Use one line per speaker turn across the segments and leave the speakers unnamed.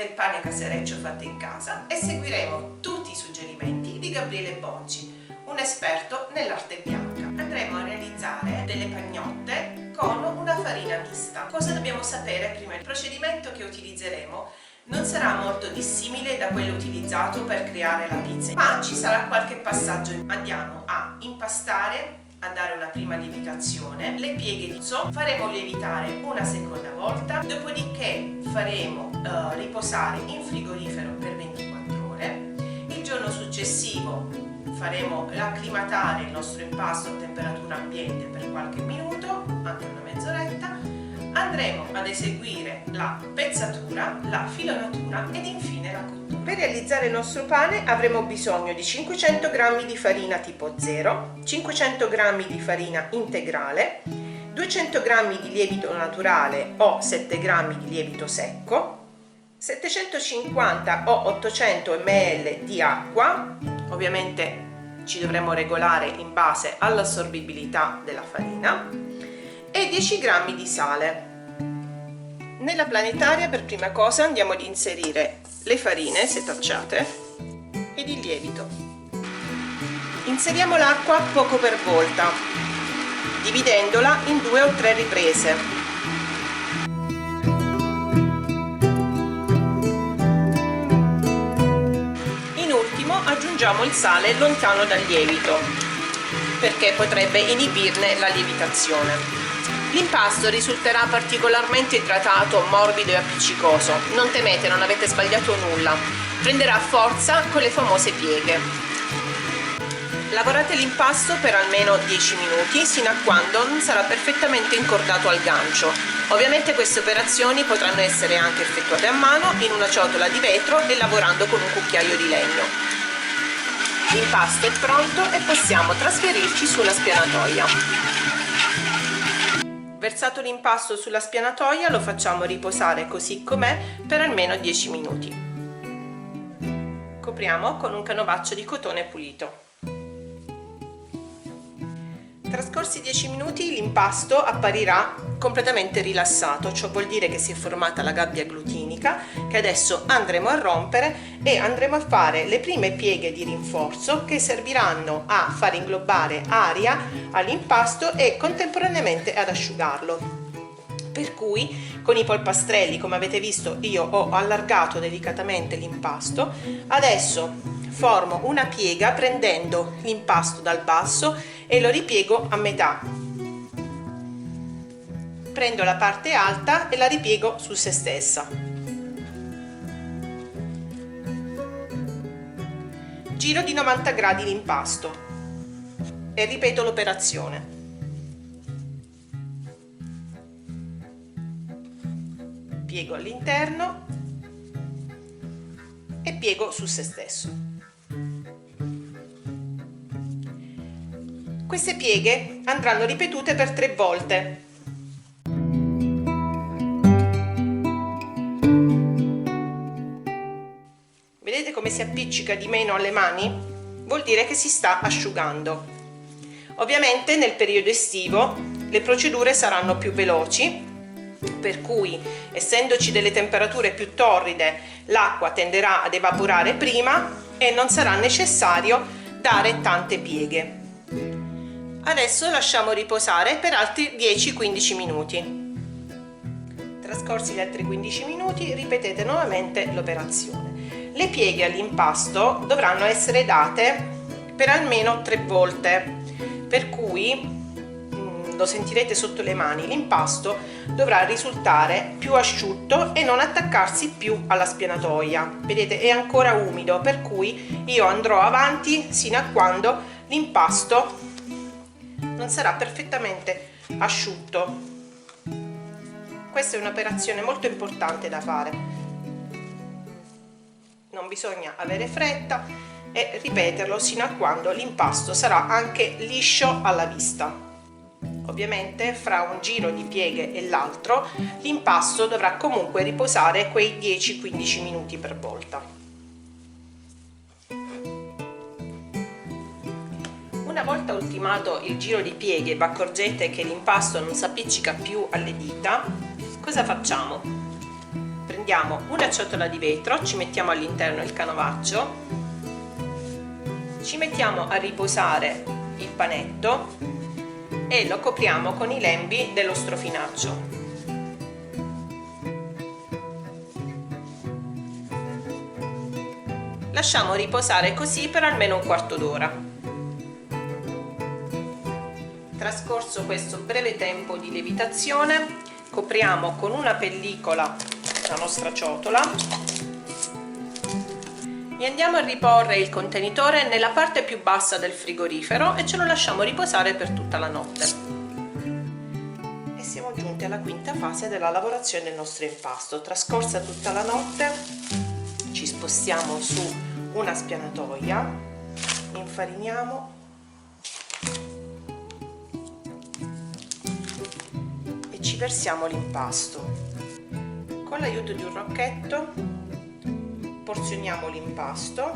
del pane casereccio fatto in casa e seguiremo tutti i suggerimenti di Gabriele Bocci, un esperto nell'arte bianca. Andremo a realizzare delle pagnotte con una farina mista. Cosa dobbiamo sapere prima? Il procedimento che utilizzeremo non sarà molto dissimile da quello utilizzato per creare la pizza, ma ci sarà qualche passaggio. Andiamo a impastare, a dare una prima lievitazione, le pieghe di pizzo faremo lievitare una seconda volta, dopodiché faremo riposare in frigorifero per 24 ore. Il giorno successivo faremo acclimatare il nostro impasto a temperatura ambiente per qualche minuto, anche una mezz'oretta. Andremo ad eseguire la pezzatura, la filonatura ed infine la cottura. Per realizzare il nostro pane avremo bisogno di 500 g di farina tipo 0, 500 g di farina integrale, 200 g di lievito naturale o 7 g di lievito secco, 750 o 800 ml di acqua, ovviamente ci dovremo regolare in base all'assorbibilità della farina, e 10 g di sale. Nella planetaria per prima cosa andiamo ad inserire le farine setacciate ed il lievito. Inseriamo l'acqua poco per volta, dividendola in 2 o 3 riprese. In ultimo aggiungiamo il sale lontano dal lievito, perché potrebbe inibirne la lievitazione. L'impasto risulterà particolarmente idratato, morbido e appiccicoso. Non temete, non avete sbagliato nulla. Prenderà forza con le famose pieghe. Lavorate l'impasto per almeno 10 minuti, sino a quando non sarà perfettamente incordato al gancio. Ovviamente queste operazioni potranno essere anche effettuate a mano, in una ciotola di vetro e lavorando con un cucchiaio di legno. L'impasto è pronto e possiamo trasferirci sulla spianatoia. Versato l'impasto sulla spianatoia lo facciamo riposare così com'è per almeno 10 minuti. Copriamo con un canovaccio di cotone pulito. Trascorsi 10 minuti l'impasto apparirà completamente rilassato, ciò vuol dire che si è formata la gabbia glutinica che adesso andremo a rompere e andremo a fare le prime pieghe di rinforzo che serviranno a far inglobare aria all'impasto e contemporaneamente ad asciugarlo. Per cui con i polpastrelli, come avete visto, io ho allargato delicatamente l'impasto. Adesso formo una piega prendendo l'impasto dal basso e lo ripiego a metà. Prendo la parte alta e la ripiego su se stessa. Giro di 90 gradi l'impasto e ripeto l'operazione. Piego all'interno e piego su se stesso. Queste pieghe andranno ripetute per 3 volte. Vedete come si appiccica di meno alle mani? Vuol dire che si sta asciugando. Ovviamente nel periodo estivo le procedure saranno più veloci, per cui essendoci delle temperature più torride l'acqua tenderà ad evaporare prima e non sarà necessario dare tante pieghe. Adesso lasciamo riposare per altri 10-15 minuti. Trascorsi gli altri 15 minuti ripetete nuovamente l'operazione. Le pieghe all'impasto dovranno essere date per almeno 3 volte, per cui lo sentirete sotto le mani, l'impasto dovrà risultare più asciutto e non attaccarsi più alla spianatoia. Vedete, è ancora umido, per cui io andrò avanti sino a quando l'impasto non sarà perfettamente asciutto. Questa è un'operazione molto importante da fare. Non bisogna avere fretta e ripeterlo sino a quando l'impasto sarà anche liscio alla vista. Ovviamente fra un giro di pieghe e l'altro l'impasto dovrà comunque riposare quei 10-15 minuti per volta. Una volta ultimato il giro di pieghe e vi accorgete che l'impasto non si appiccica più alle dita, cosa facciamo? Prendiamo una ciotola di vetro, ci mettiamo all'interno il canovaccio, ci mettiamo a riposare il panetto e lo copriamo con i lembi dello strofinaccio. Lasciamo riposare così per almeno un quarto d'ora. Trascorso questo breve tempo di lievitazione, copriamo con una pellicola la nostra ciotola e andiamo a riporre il contenitore nella parte più bassa del frigorifero e ce lo lasciamo riposare per tutta la notte. E siamo giunti alla quinta fase della lavorazione del nostro impasto. Trascorsa tutta la notte, ci spostiamo su una spianatoia, infariniamo e ci versiamo l'impasto. Con l'aiuto di un rocchetto porzioniamo l'impasto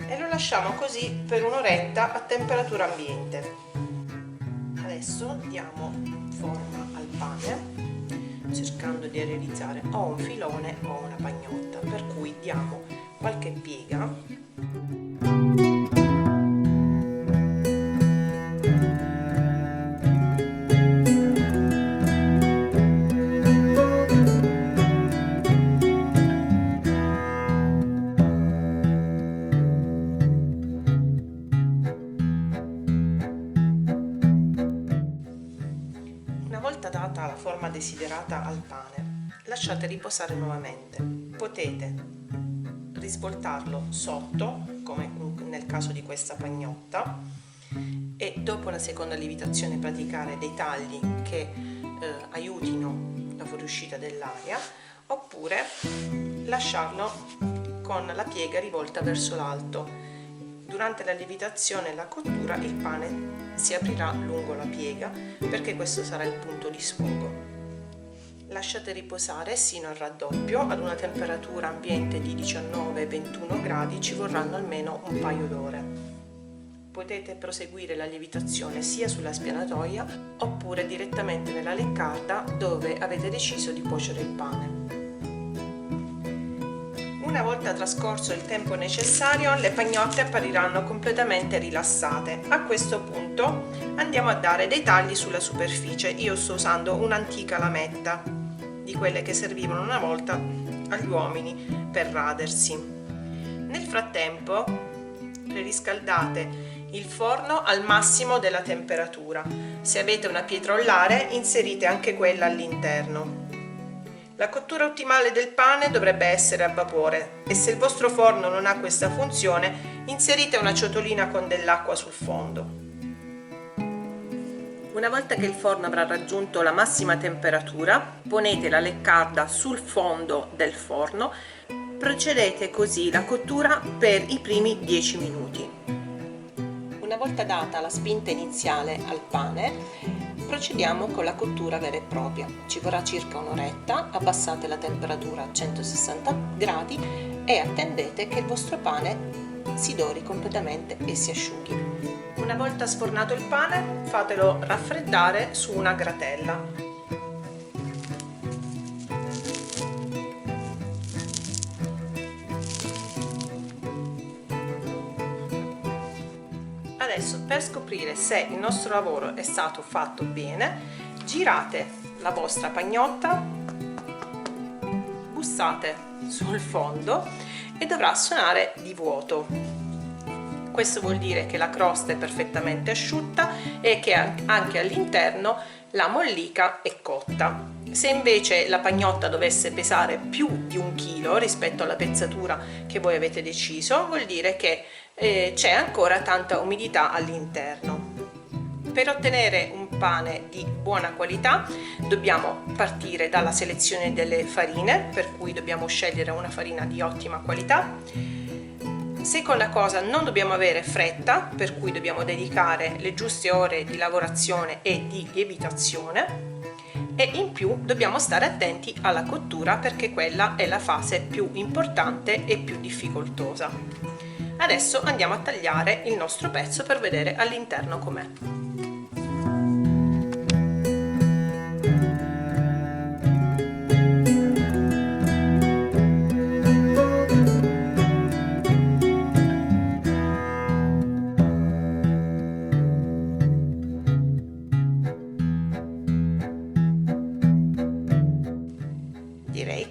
e lo lasciamo così per un'oretta a temperatura ambiente. Adesso diamo forma al pane cercando di realizzare o un filone o una pagnotta, per cui diamo qualche piega . Una volta data la forma desiderata al pane, lasciate riposare nuovamente. Potete risvoltarlo sotto, come nel caso di questa pagnotta, e dopo la seconda lievitazione praticare dei tagli che aiutino la fuoriuscita dell'aria, oppure lasciarlo con la piega rivolta verso l'alto. Durante la lievitazione e la cottura il pane si aprirà lungo la piega, perché questo sarà il punto di sfogo. Lasciate riposare sino al raddoppio ad una temperatura ambiente di 19-21 gradi, ci vorranno almeno un paio d'ore. Potete proseguire la lievitazione sia sulla spianatoia oppure direttamente nella leccarda dove avete deciso di cuocere il pane. Una volta trascorso il tempo necessario, le pagnotte appariranno completamente rilassate. A questo punto andiamo a dare dei tagli sulla superficie. Io sto usando un'antica lametta, di quelle che servivano una volta agli uomini per radersi. Nel frattempo preriscaldate il forno al massimo della temperatura. Se avete una pietrollare, inserite anche quella all'interno. La cottura ottimale del pane dovrebbe essere a vapore e se il vostro forno non ha questa funzione, inserite una ciotolina con dell'acqua sul fondo. Una volta che il forno avrà raggiunto la massima temperatura, ponete la leccarda sul fondo del forno, procedete così la cottura per i primi 10 minuti. Una volta data la spinta iniziale al pane, procediamo con la cottura vera e propria. Ci vorrà circa un'oretta, abbassate la temperatura a 160 gradi e attendete che il vostro pane si dori completamente e si asciughi. Una volta sfornato il pane, fatelo raffreddare su una gratella. Adesso, per scoprire se il nostro lavoro è stato fatto bene, girate la vostra pagnotta, bussate sul fondo e dovrà suonare di vuoto. Questo vuol dire che la crosta è perfettamente asciutta e che anche all'interno la mollica è cotta. Se invece la pagnotta dovesse pesare più di 1 chilo rispetto alla pezzatura che voi avete deciso, vuol dire che c'è ancora tanta umidità all'interno. Per ottenere un pane di buona qualità dobbiamo partire dalla selezione delle farine, per cui dobbiamo scegliere una farina di ottima qualità. Seconda cosa, non dobbiamo avere fretta, per cui dobbiamo dedicare le giuste ore di lavorazione e di lievitazione. E in più dobbiamo stare attenti alla cottura, perché quella è la fase più importante e più difficoltosa. Adesso andiamo a tagliare il nostro pezzo per vedere all'interno com'è.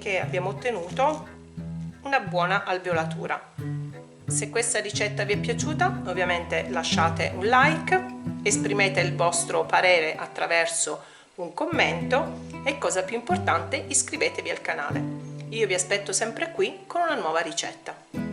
che abbiamo ottenuto una buona alveolatura. Se questa ricetta vi è piaciuta, ovviamente lasciate un like, esprimete il vostro parere attraverso un commento e, cosa più importante, iscrivetevi al canale. Io vi aspetto sempre qui con una nuova ricetta.